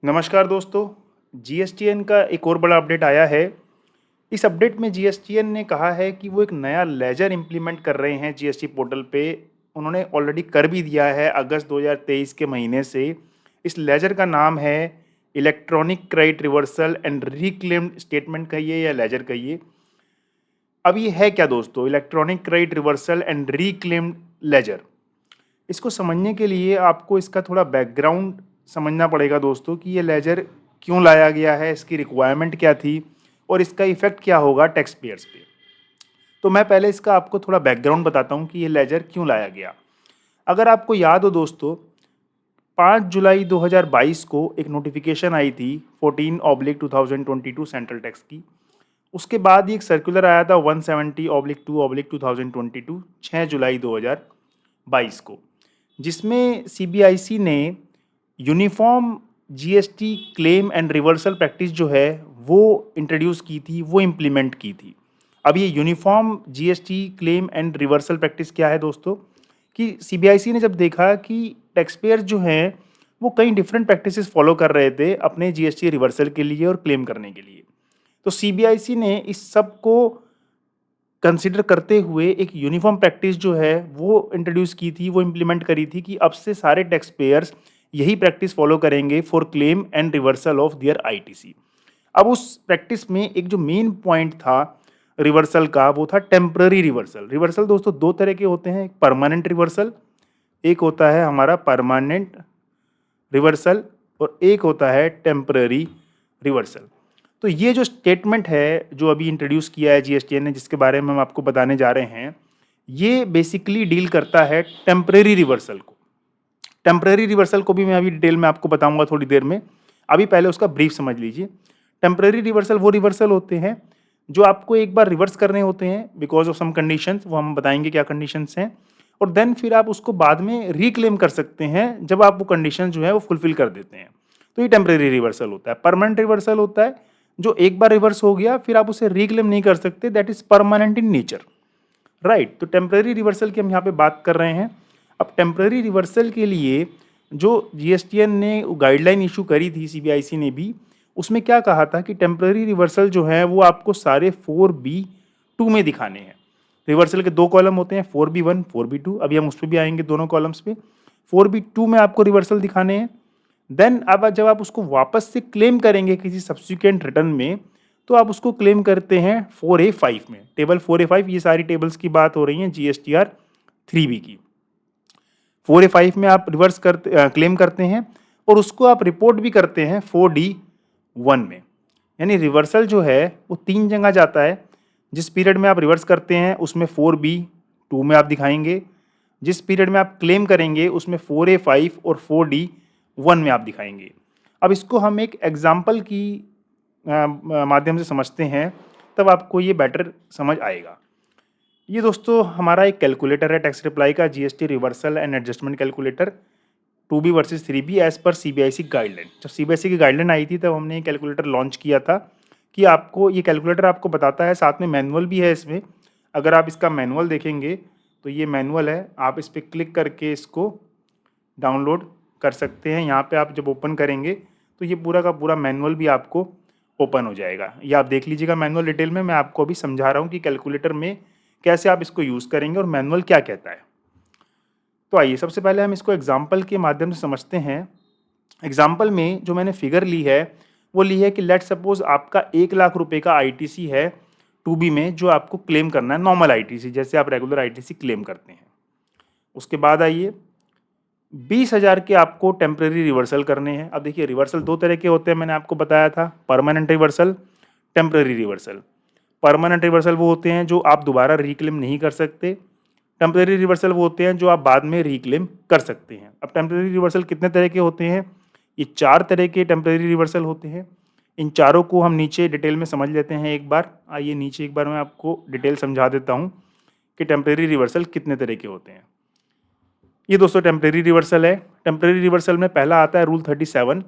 नमस्कार दोस्तों। जीएसटीएन का एक और बड़ा अपडेट आया है। इस अपडेट में जीएसटीएन ने कहा है कि वो एक नया लेजर इम्प्लीमेंट कर रहे हैं जीएसटी पोर्टल पे। उन्होंने ऑलरेडी कर भी दिया है अगस्त 2023 के महीने से। इस लेजर का नाम है electronic credit reversal and reclaimed statement कहिए या लेजर कहिए। अब ये है क्या दोस्तों? Electronic credit reversal and reclaimed ledger. इसको समझने के लिए आपको इसका थोड़ा बैकग्राउंड समझना पड़ेगा दोस्तों कि ये लेजर क्यों लाया गया है, इसकी रिक्वायरमेंट क्या थी और इसका इफेक्ट क्या होगा टैक्स पेयर्स पे। तो मैं पहले इसका आपको थोड़ा बैकग्राउंड बताता हूँ कि ये लेजर क्यों लाया गया। अगर आपको याद हो दोस्तों, 5 जुलाई 2022 को एक नोटिफिकेशन आई थी 14/2022 सेंट्रल टैक्स की। उसके बाद ही एक सर्कुलर आया था 170/2/2022 6 जुलाई 2022 को, जिसमें सीबीआईसी ने uniform GST claim and reversal practice जो है वो इंट्रोड्यूस की थी, वो इम्प्लीमेंट की थी। अब ये uniform GST claim and reversal practice क्या है दोस्तों? कि सीबीआईसी ने जब देखा कि टैक्स पेयर्स जो हैं वो कई डिफरेंट प्रैक्टिसेस फॉलो कर रहे थे अपने जीएसटी रिवर्सल के लिए और क्लेम करने के लिए, तो सीबीआईसी ने इस सब को कंसिडर करते हुए एक यूनिफॉर्म प्रैक्टिस जो है वो इंट्रोड्यूस की थी, वो इम्प्लीमेंट करी थी कि अब से सारे टैक्स पेयर्स यही प्रैक्टिस फॉलो करेंगे for claim and reversal of their ITC. अब उस प्रैक्टिस में एक जो मेन पॉइंट था रिवर्सल का वो था टेम्पररी रिवर्सल। रिवर्सल दोस्तों दो तरह के होते हैं, एक परमानेंट रिवर्सल, एक होता है हमारा परमानेंट रिवर्सल और एक होता है टेम्पररी रिवर्सल। तो ये जो स्टेटमेंट है जो अभी इंट्रोड्यूस किया है जीएसटीएन ने, जिसके बारे में हम आपको बताने जा रहे हैं, ये बेसिकली डील करता है टेम्पररी रिवर्सल को। टेम्पररी रिवर्सल को भी मैं अभी डिटेल में आपको बताऊंगा थोड़ी देर में, अभी पहले उसका ब्रीफ समझ लीजिए। टेम्पररी रिवर्सल वो रिवर्सल होते हैं जो आपको एक बार रिवर्स करने होते हैं बिकॉज ऑफ सम कंडीशंस, वो हम बताएंगे क्या कंडीशंस हैं, और देन फिर आप उसको बाद में रिक्लेम कर सकते हैं जब आप वो कंडीशन जो है वो फुलफिल कर देते हैं। तो ये टेम्पररी रिवर्सल होता है। परमानेंट रिवर्सल होता है जो एक बार रिवर्स हो गया फिर आप उसे रिक्लेम नहीं कर सकते, that is permanent in nature, right. तो टेम्पररी रिवर्सल की हम यहाँ पे बात कर रहे हैं। अब टेम्पररी रिवर्सल के लिए जो जीएसटीएन ने गाइडलाइन इशू करी थी, सीबीआईसी ने भी, उसमें क्या कहा था कि टेम्पररी रिवर्सल जो है वो आपको सारे 4B2 में दिखाने हैं। रिवर्सल के दो कॉलम होते हैं, 4B1 4B2, अभी हम उस पर भी आएंगे दोनों कॉलम्स पे। 4B2 में आपको रिवर्सल दिखाने हैं। देन अब जब आप उसको वापस से क्लेम करेंगे किसी सब्सिक्वेंट रिटर्न में, तो आप उसको क्लेम करते हैं 4A5 में। टेबल 4A5, ये सारी टेबल्स की बात हो रही है जीएसटीआर 3B की। 4A5 में आप रिवर्स करते क्लेम करते हैं और उसको आप रिपोर्ट भी करते हैं 4D1 में। यानी रिवर्सल जो है वो 3 जगह जाता है। जिस पीरियड में आप रिवर्स करते हैं उसमें 4B2 में आप दिखाएंगे, जिस पीरियड में आप क्लेम करेंगे उसमें 4A5 और 4D1 में आप दिखाएंगे। अब इसको हम एक एग्जाम्पल की माध्यम से समझते हैं, तब आपको ये बेटर समझ आएगा। ये दोस्तों हमारा एक कैलकुलेटर है टैक्स रिप्लाई का, GST reversal and adjustment calculator 2B versus 3B as per CBIC guideline. जब सीबीआईसी की गाइडलाइन आई थी तब हमने ये कैलकुलेटर लॉन्च किया था कि आपको ये कैलकुलेटर आपको बताता है, साथ में मैनुअल भी है इसमें। अगर आप इसका मैनुअल देखेंगे तो ये मैनुअल है, आप इस पर क्लिक करके इसको डाउनलोड कर सकते हैं। यहाँ पे आप जब ओपन करेंगे तो ये पूरा का पूरा मैनुअल भी आपको ओपन हो जाएगा। ये आप देख लीजिएगा मैनुअल डिटेल में। मैं आपको अभी समझा रहा हूँ कि कैलकुलेटर में कैसे आप इसको यूज़ करेंगे और मैनुअल क्या कहता है। तो आइए सबसे पहले हम इसको एग्जाम्पल के माध्यम से समझते हैं। एग्जाम्पल में जो मैंने फिगर ली है वो ली है कि लेट सपोज आपका 1,00,000 रुपये का आईटीसी है 2B में, जो आपको क्लेम करना है नॉर्मल आईटीसी, जैसे आप रेगुलर आईटीसी क्लेम करते हैं। उसके बाद आइए 20,000 के आपको टेम्परेरी रिवर्सल करने हैं। अब देखिए रिवर्सल दो तरह के होते हैं, मैंने आपको बताया था, permanent reversal, temporary reversal. Permanent reversal वो होते हैं जो आप दोबारा रिक्लेम नहीं कर सकते। टेम्परेरी रिवर्सल वो होते हैं जो आप बाद में रिक्लेम कर सकते हैं। अब टेम्परेरी रिवर्सल कितने तरह के होते हैं? ये 4 तरह के टेम्परेरी रिवर्सल होते हैं। इन चारों को हम नीचे डिटेल में समझ लेते हैं एक बार। आइए नीचे एक बार मैं आपको डिटेल समझा देता हूँ कि टेम्परेरी रिवर्सल कितने तरह के होते हैं। ये दोस्तों टेम्परेरी रिवर्सल है। टेम्परेरी रिवर्सल में पहला आता है रूल 37,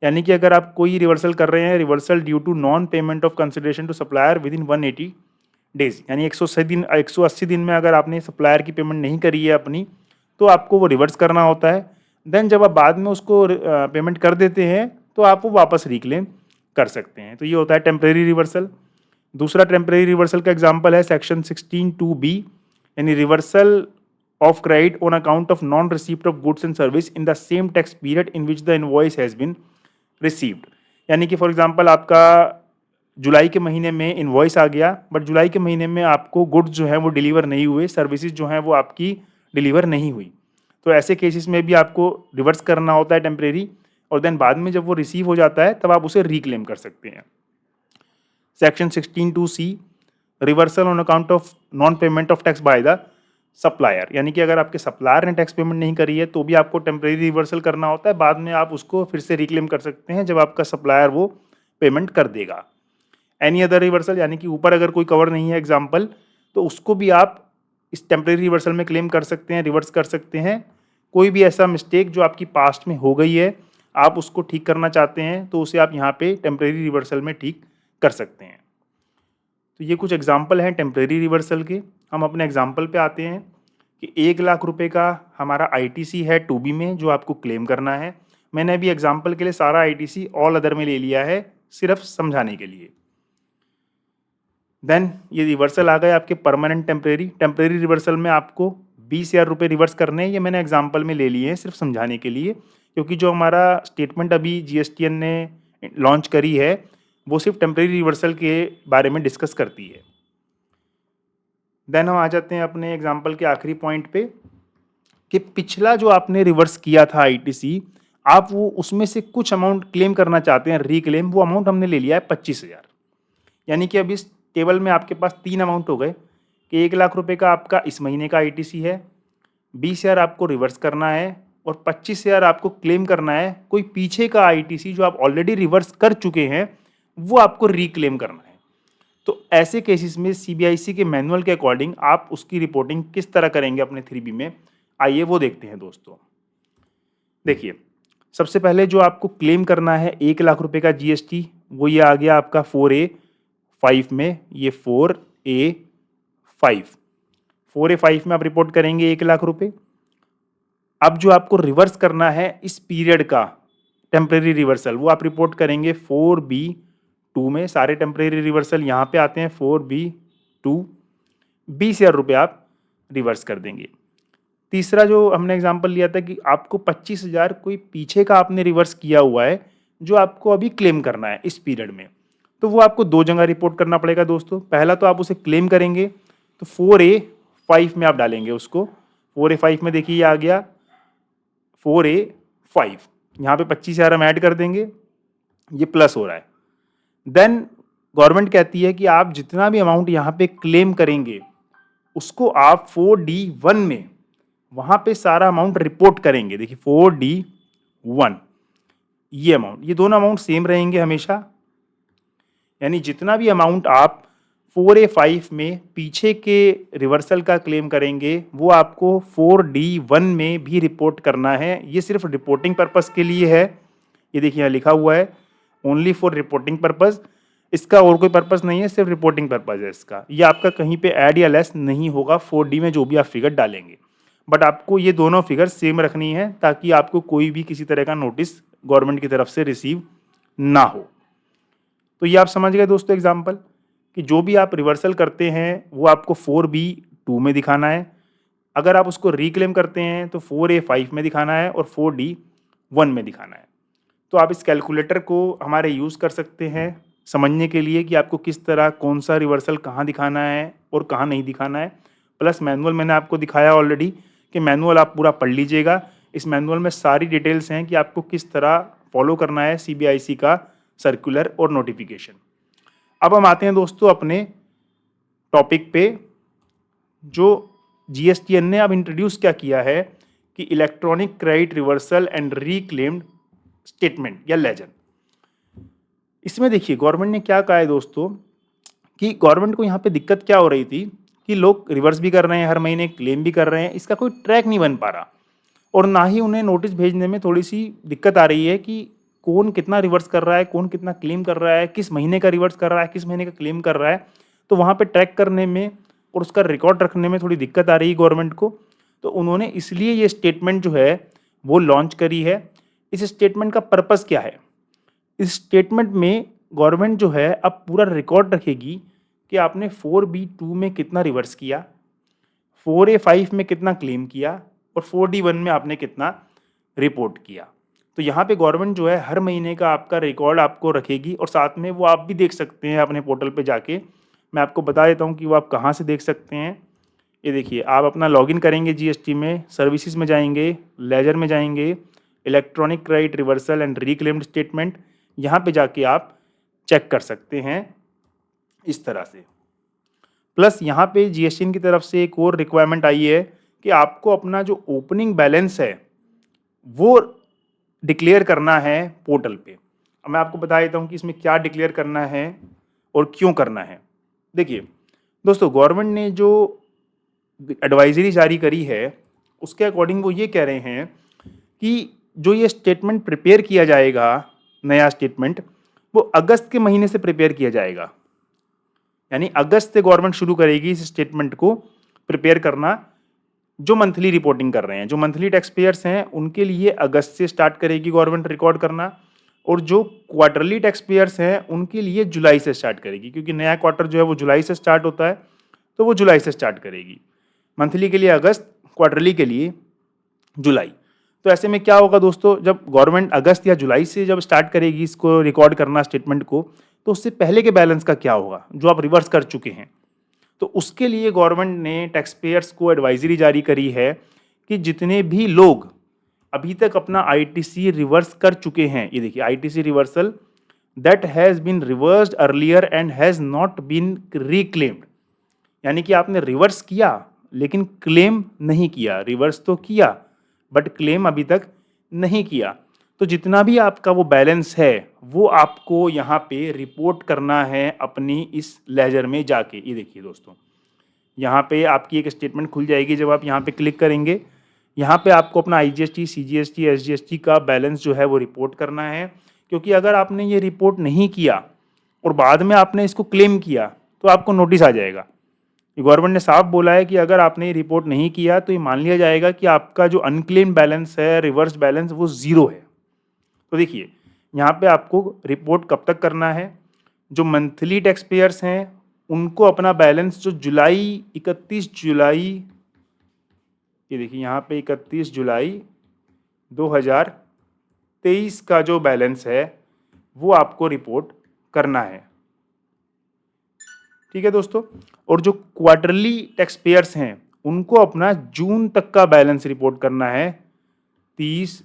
यानी कि अगर आप कोई रिवर्सल कर रहे हैं, reversal due to non payment of consideration to supplier within 180 days, यानी 180 दिन में अगर आपने सप्लायर की पेमेंट नहीं करी है अपनी, तो आपको वो रिवर्स करना होता है। देन जब आप बाद में उसको पेमेंट कर देते हैं तो आप वो वापस रिक्लेम कर सकते हैं। तो ये होता है टेम्परेरी रिवर्सल। दूसरा टेम्परेरी रिवर्सल का एग्जांपल है सेक्शन 16(2)(b), यानी reversal of credit on account of non receipt of goods and service in the same tax period in which the invoice has been received. यानी कि for example आपका जुलाई के महीने में invoice आ गया, बट जुलाई के महीने में आपको गुड्स जो है वो डिलीवर नहीं हुए, सर्विसेज जो हैं वो आपकी डिलीवर नहीं हुई। तो ऐसे केसेस में भी आपको रिवर्स करना होता है टेम्परेरी, और देन बाद में जब वो रिसीव हो जाता है तब आप उसे रिक्लेम कर सकते हैं। Section 16(2)(c), reversal on account of non payment of tax by the supplier, यानी कि अगर आपके सप्लायर ने टैक्स पेमेंट नहीं करी है तो भी आपको टेम्परेरी रिवर्सल करना होता है, बाद में आप उसको फिर से रिक्लेम कर सकते हैं जब आपका सप्लायर वो पेमेंट कर देगा। एनी अदर रिवर्सल, यानी कि ऊपर अगर कोई कवर नहीं है एग्जाम्पल, तो उसको भी आप इस टेम्परेरी रिवर्सल में क्लेम कर सकते हैं, रिवर्स कर सकते हैं। कोई भी ऐसा मिस्टेक जो आपकी पास्ट में हो गई है, आप उसको ठीक करना चाहते हैं, तो उसे आप यहाँ पे टेम्परेरी रिवर्सल में ठीक कर सकते हैं। तो ये कुछ एग्जाम्पल हैं टेम्परेरी रिवर्सल के। हम अपने एग्जाम्पल पे आते हैं कि 1,00,000 रुपये का हमारा ITC है 2B में जो आपको क्लेम करना है। मैंने अभी एग्जाम्पल के लिए सारा ITC ऑल अदर में ले लिया है, सिर्फ समझाने के लिए। देन ये रिवर्सल आ गए आपके परमानेंट टेम्परेरी। टेम्परेरी रिवर्सल में आपको 20,000 रुपये रिवर्स करने हैं। ये मैंने एग्जाम्पल में ले लिए हैं सिर्फ समझाने के लिए, क्योंकि जो हमारा स्टेटमेंट अभी GSTN ने लॉन्च करी है वो सिर्फ टेम्परेरी रिवर्सल के बारे में डिस्कस करती है। देन हम आ जाते हैं अपने एग्जाम्पल के आखिरी पॉइंट पे कि पिछला जो आपने रिवर्स किया था ITC, आप वो उसमें से कुछ अमाउंट क्लेम करना चाहते हैं, रिक्लेम। वो अमाउंट हमने ले लिया है 25,000। यानी कि अब इस टेबल में आपके पास 3 अमाउंट हो गए कि 1,00,000 रुपये का आपका इस महीने का ITC है, 20,000 आपको रिवर्स करना है और 25,000 आपको क्लेम करना है कोई पीछे का ITC जो आप ऑलरेडी रिवर्स कर चुके हैं, वो आपको रिक्लेम करना है। तो ऐसे केसेस में CBIC के मैनुअल के अकॉर्डिंग आप उसकी रिपोर्टिंग किस तरह करेंगे अपने 3B में, आइए वो देखते हैं दोस्तों। देखिए, सबसे पहले जो आपको क्लेम करना है 1,00,000 रुपये का GST, वो ये आ गया आपका 4A5 में। ये 4A5 में आप रिपोर्ट करेंगे 1,00,000 रुपये। अब जो आपको रिवर्स करना है इस पीरियड का टेम्परेरी रिवर्सल, वो आप रिपोर्ट करेंगे 4B2 में। सारे टेम्परेरी रिवर्सल यहाँ पे आते हैं 4B2। 20,000 रुपये आप रिवर्स कर देंगे। तीसरा जो हमने एग्जांपल लिया था कि आपको 25,000 कोई पीछे का आपने रिवर्स किया हुआ है जो आपको अभी क्लेम करना है इस पीरियड में, तो वो आपको 2 जगह रिपोर्ट करना पड़ेगा दोस्तों। पहला तो आप उसे क्लेम करेंगे तो 4A5 में आप डालेंगे उसको। 4A5 में देखिए ये आ गया 4A5, यहाँ पे 25,000 हम ऐड कर देंगे, ये प्लस हो रहा है। देन गवर्नमेंट कहती है कि आप जितना भी अमाउंट यहाँ पे क्लेम करेंगे उसको आप 4D1 में वहाँ पे सारा अमाउंट रिपोर्ट करेंगे। देखिए 4D1 ये अमाउंट, ये दोनों अमाउंट सेम रहेंगे हमेशा, यानी जितना भी अमाउंट आप 4A5 में पीछे के रिवर्सल का क्लेम करेंगे वो आपको 4D1 में भी रिपोर्ट करना है। ये सिर्फ रिपोर्टिंग पर्पस के लिए है। ये देखिए यहाँ लिखा हुआ है ओनली फॉर रिपोर्टिंग पर्पस, इसका और कोई पर्पस नहीं है, सिर्फ रिपोर्टिंग पर्पस है इसका। ये आपका कहीं पे ऐड या लेस नहीं होगा 4D में जो भी आप फिगर डालेंगे, बट आपको ये दोनों फिगर सेम रखनी है ताकि आपको कोई भी किसी तरह का नोटिस गवर्नमेंट की तरफ से रिसीव ना हो। तो ये आप समझ गए दोस्तों एग्जाम्पल कि जो भी आप रिवर्सल करते हैं वो आपको 4B2 में दिखाना है, अगर आप उसको रिक्लेम करते हैं तो 4A5 में दिखाना है और 4D1 में दिखाना है। तो आप इस कैलकुलेटर को हमारे यूज़ कर सकते हैं समझने के लिए कि आपको किस तरह कौन सा रिवर्सल कहाँ दिखाना है और कहाँ नहीं दिखाना है। प्लस मैनुअल मैंने आपको दिखाया ऑलरेडी कि मैनुअल आप पूरा पढ़ लीजिएगा। इस मैनुअल में सारी डिटेल्स हैं कि आपको किस तरह फॉलो करना है CBIC का सर्कुलर और नोटिफिकेशन। अब हम आते हैं दोस्तों अपने टॉपिक पे, जो GSTN ने अब इंट्रोड्यूस क्या किया है कि electronic credit reversal and reclaimed statement या लेजर। इसमें देखिए गवर्नमेंट ने क्या कहा है दोस्तों कि गवर्नमेंट को यहाँ पे दिक्कत क्या हो रही थी कि लोग रिवर्स भी कर रहे हैं हर महीने, क्लेम भी कर रहे हैं, इसका कोई ट्रैक नहीं बन पा रहा और ना ही उन्हें नोटिस भेजने में थोड़ी सी दिक्कत आ रही है कि कौन कितना रिवर्स कर रहा है, कौन कितना क्लेम कर रहा है, किस महीने का रिवर्स कर रहा है, किस महीने का क्लेम कर रहा है। तो वहाँ पे ट्रैक करने में और उसका रिकॉर्ड रखने में थोड़ी दिक्कत आ रही है गवर्नमेंट को। तो उन्होंने इसलिए ये स्टेटमेंट जो है वो लॉन्च करी है। इस स्टेटमेंट का पर्पस क्या है? इस स्टेटमेंट में गवर्नमेंट जो है अब पूरा रिकॉर्ड रखेगी कि आपने 4B2 में कितना रिवर्स किया, 4A5 में कितना क्लेम किया और 4D1 में आपने कितना रिपोर्ट किया। तो यहाँ पे गवर्नमेंट जो है हर महीने का आपका रिकॉर्ड आपको रखेगी और साथ में वो आप भी देख सकते हैं अपने पोर्टल पे जाके। मैं आपको बता देता हूँ कि वो आप कहाँ से देख सकते हैं। ये देखिए, आप अपना लॉगिन करेंगे जीएसटी में, सर्विसेज में जाएंगे, लेजर में जाएंगे, electronic credit reversal and reclaimed statement, यहाँ पे जाके आप चेक कर सकते हैं इस तरह से। प्लस यहाँ पे जीएसटी की तरफ से एक और रिक्वायरमेंट आई है कि आपको अपना जो ओपनिंग बैलेंस है वो डिक्लेयर करना है पोर्टल पे। अब मैं आपको बता देता हूँ कि इसमें क्या डिक्लेयर करना है और क्यों करना है। देखिए दोस्तों, गवर्नमेंट ने जो एडवाइजरी जारी करी है उसके अकॉर्डिंग वो ये कह रहे हैं कि जो ये स्टेटमेंट प्रिपेयर किया जाएगा, नया स्टेटमेंट, वो अगस्त के महीने से प्रिपेयर किया जाएगा। यानी अगस्त से गवर्नमेंट शुरू करेगी इस स्टेटमेंट को प्रिपेयर करना। जो मंथली रिपोर्टिंग कर रहे हैं, जो मंथली टैक्स पेयर्स हैं, उनके लिए अगस्त से स्टार्ट करेगी गवर्नमेंट रिकॉर्ड करना, और जो क्वार्टरली टैक्स पेयर्स हैं उनके लिए जुलाई से स्टार्ट करेगी, क्योंकि नया क्वार्टर जो है वो जुलाई से स्टार्ट होता है, तो वो जुलाई से स्टार्ट करेगी। मंथली के लिए अगस्त, क्वार्टरली के लिए जुलाई। तो ऐसे में क्या होगा दोस्तों, जब गवर्नमेंट अगस्त या जुलाई से जब स्टार्ट करेगी इसको रिकॉर्ड करना स्टेटमेंट को, तो उससे पहले के बैलेंस का क्या होगा जो आप रिवर्स कर चुके हैं। तो उसके लिए गवर्नमेंट ने टैक्स पेयर्स को एडवाइजरी जारी करी है कि जितने भी लोग अभी तक अपना आईटीसी रिवर्स कर चुके हैं, ये देखिए ITC reversal that has been reversed earlier and has not been reclaimed, यानी कि आपने रिवर्स किया लेकिन क्लेम नहीं किया, रिवर्स तो किया बट क्लेम अभी तक नहीं किया। तो जितना भी आपका वो बैलेंस है वो आपको यहाँ पे रिपोर्ट करना है अपनी इस लेजर में जाके। ये देखिए दोस्तों, यहाँ पे आपकी एक स्टेटमेंट खुल जाएगी। जब आप यहाँ पे क्लिक करेंगे, यहाँ पे आपको अपना आईजीएसटी, सीजीएसटी, एसजीएसटी का बैलेंस जो है वो रिपोर्ट करना है, क्योंकि अगर आपने ये रिपोर्ट नहीं किया और बाद में आपने इसको क्लेम किया तो आपको नोटिस आ जाएगा। गवर्नमेंट ने साफ बोला है कि अगर आपने ये रिपोर्ट नहीं किया तो ये मान लिया जाएगा कि आपका जो अनक्लेम्ड बैलेंस है, रिवर्स बैलेंस, वो ज़ीरो है। तो देखिए यहाँ पे आपको रिपोर्ट कब तक करना है, जो मंथली टैक्स पेयर्स हैं उनको अपना बैलेंस जो 31 जुलाई, ये देखिए यहाँ पे 31 जुलाई 2023 का जो बैलेंस है वो आपको रिपोर्ट करना है। ठीक है दोस्तों। और जो क्वार्टरली टैक्स पेयर्स हैं उनको अपना जून तक का बैलेंस रिपोर्ट करना है, 30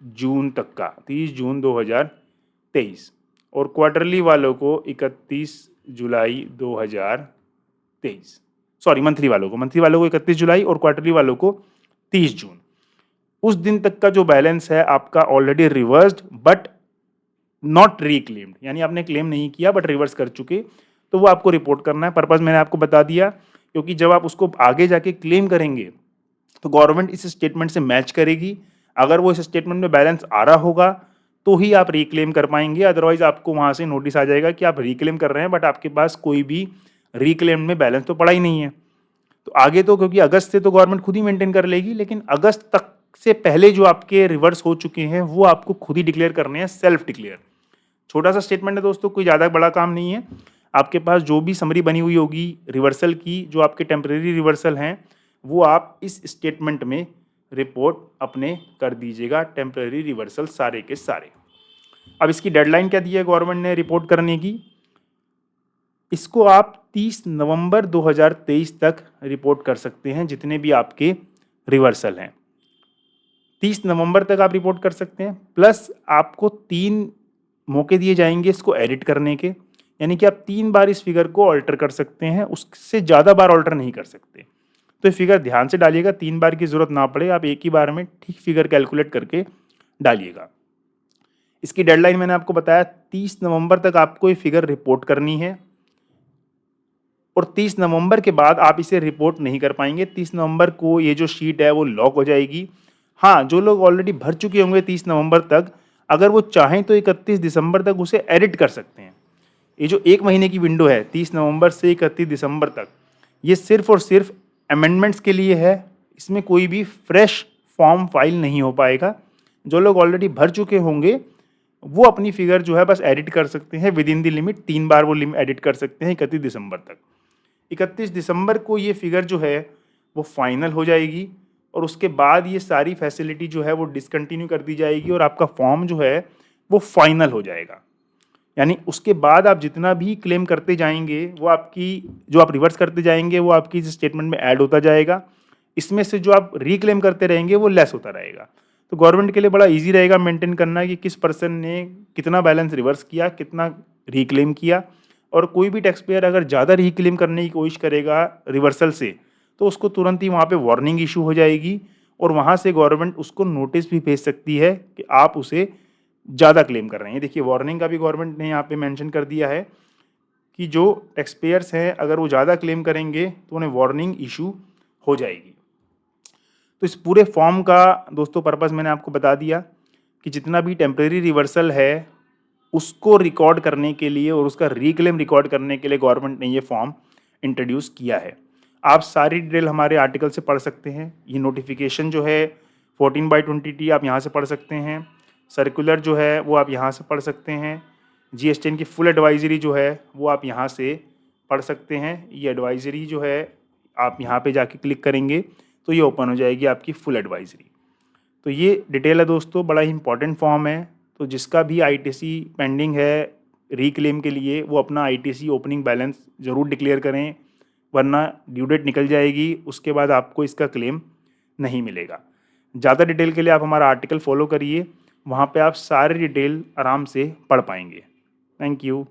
जून तक का, 30 जून 2023, और क्वार्टरली वालों को 31 जुलाई 2023, सॉरी मंथली वालों को 31 जुलाई और क्वार्टरली वालों को 30 जून। उस दिन तक का जो बैलेंस है आपका already reversed but not reclaimed, यानी आपने क्लेम नहीं किया बट रिवर्स कर चुके, तो वो आपको रिपोर्ट करना है। पर्पस मैंने आपको बता दिया, क्योंकि जब आप उसको आगे जाके क्लेम करेंगे तो गवर्नमेंट इस स्टेटमेंट से मैच करेगी। अगर वो इस स्टेटमेंट में बैलेंस आ रहा होगा तो ही आप रिक्लेम कर पाएंगे, अदरवाइज आपको वहाँ से नोटिस आ जाएगा कि आप रिक्लेम कर रहे हैं बट आपके पास कोई भी रिक्लेम में बैलेंस तो पड़ा ही नहीं है। तो आगे तो क्योंकि अगस्त से तो गवर्नमेंट खुद ही मेंटेन कर लेगी, लेकिन अगस्त तक से पहले जो आपके रिवर्स हो चुके हैं वो आपको खुद ही डिक्लेयर करने हैं, सेल्फ डिक्लेयर। छोटा सा स्टेटमेंट है दोस्तों, कोई ज़्यादा बड़ा काम नहीं है। आपके पास जो भी समरी बनी हुई होगी रिवर्सल की, जो आपके टेम्परेरी रिवर्सल हैं, वो आप इस स्टेटमेंट में रिपोर्ट अपने कर दीजिएगा, टेम्परेरी रिवर्सल सारे के सारे। अब इसकी डेडलाइन क्या दी है गवर्नमेंट ने रिपोर्ट करने की, इसको आप 30 नवंबर 2023 तक रिपोर्ट कर सकते हैं, जितने भी आपके रिवर्सल हैं 30 नवंबर तक आप रिपोर्ट कर सकते हैं। प्लस आपको 3 मौके दिए जाएंगे इसको एडिट करने के, यानी कि आप 3 बार इस फिगर को ऑल्टर कर सकते हैं, उससे ज़्यादा बार ऑल्टर नहीं कर सकते। तो ये फिगर ध्यान से डालिएगा, 3 बार की ज़रूरत ना पड़े, आप एक ही बार में ठीक फिगर कैलकुलेट करके डालिएगा। इसकी डेडलाइन मैंने आपको बताया 30 नवंबर तक आपको ये फिगर रिपोर्ट करनी है, और 30 नवंबर के बाद आप इसे रिपोर्ट नहीं कर पाएंगे। 30 नवंबर को ये जो शीट है वो लॉक हो जाएगी। हाँ, जो लोग ऑलरेडी भर चुके होंगे 30 नवंबर तक, अगर वो चाहें तो 31 दिसंबर तक उसे एडिट कर सकते हैं। ये जो 1 महीने की विंडो है 30 नवंबर से 31 दिसंबर तक, ये सिर्फ और सिर्फ अमेंडमेंट्स के लिए है। इसमें कोई भी फ्रेश फॉर्म फाइल नहीं हो पाएगा। जो लोग ऑलरेडी भर चुके होंगे वो अपनी फिगर जो है बस एडिट कर सकते हैं विद इन द लिमिट, 3 बार वो लिमिट एडिट कर सकते हैं 31 दिसंबर तक। 31 दिसंबर को ये फिगर जो है वो फाइनल हो जाएगी और उसके बाद ये सारी फैसिलिटी जो है वो डिसकंटिन्यू कर दी जाएगी और आपका फॉर्म जो है वो फाइनल हो जाएगा। यानी उसके बाद आप जितना भी क्लेम करते जाएंगे वो आपकी जो आप रिवर्स करते जाएंगे वो आपकी इस स्टेटमेंट में ऐड होता जाएगा। इसमें से जो आप रिक्लेम करते रहेंगे वो लेस होता रहेगा। तो गवर्नमेंट के लिए बड़ा इजी रहेगा मेंटेन करना कि किस पर्सन ने कितना बैलेंस रिवर्स किया, कितना रिक्लेम किया। और कोई भी टैक्स पेयर अगर ज़्यादा रिक्लेम करने की कोशिश करेगा रिवर्सल से तो उसको तुरंत ही वहाँ पे वार्निंग इशू हो जाएगी और वहाँ से गवर्नमेंट उसको नोटिस भी भेज सकती है कि आप उसे ज़्यादा क्लेम कर रहे हैं। देखिए वार्निंग का भी गवर्नमेंट ने यहाँ पे मेंशन कर दिया है कि जो टैक्स पेयर्स हैं अगर वो ज़्यादा क्लेम करेंगे तो उन्हें वार्निंग इशू हो जाएगी। तो इस पूरे फॉर्म का दोस्तों पर्पस मैंने आपको बता दिया कि जितना भी टेम्परेरी रिवर्सल है उसको रिकॉर्ड करने के लिए और उसका रिक्लेम रिकॉर्ड करने के लिए गवर्नमेंट ने ये फॉर्म इंट्रोड्यूस किया है। आप सारी डिटेल हमारे आर्टिकल से पढ़ सकते हैं। ये नोटिफिकेशन जो है 14/20T आप यहाँ से पढ़ सकते हैं। सर्कुलर जो है वो आप यहाँ से पढ़ सकते हैं। GSTN की फुल एडवाइजरी जो है वो आप यहाँ से पढ़ सकते हैं। ये एडवाइजरी जो है आप यहाँ पे जाके क्लिक करेंगे तो ये ओपन हो जाएगी आपकी फुल एडवाइजरी। तो ये डिटेल है दोस्तों, बड़ा ही इंपॉर्टेंट फॉर्म है। तो जिसका भी ITC पेंडिंग है रीक्लेम के लिए वो अपना ITC ओपनिंग बैलेंस ज़रूर डिक्लेयर करें, वरना ड्यू डेट निकल जाएगी, उसके बाद आपको इसका क्लेम नहीं मिलेगा। ज़्यादा डिटेल के लिए आप हमारा आर्टिकल फॉलो करिए, वहाँ पे आप सारी डिटेल आराम से पढ़ पाएंगे। Thank you.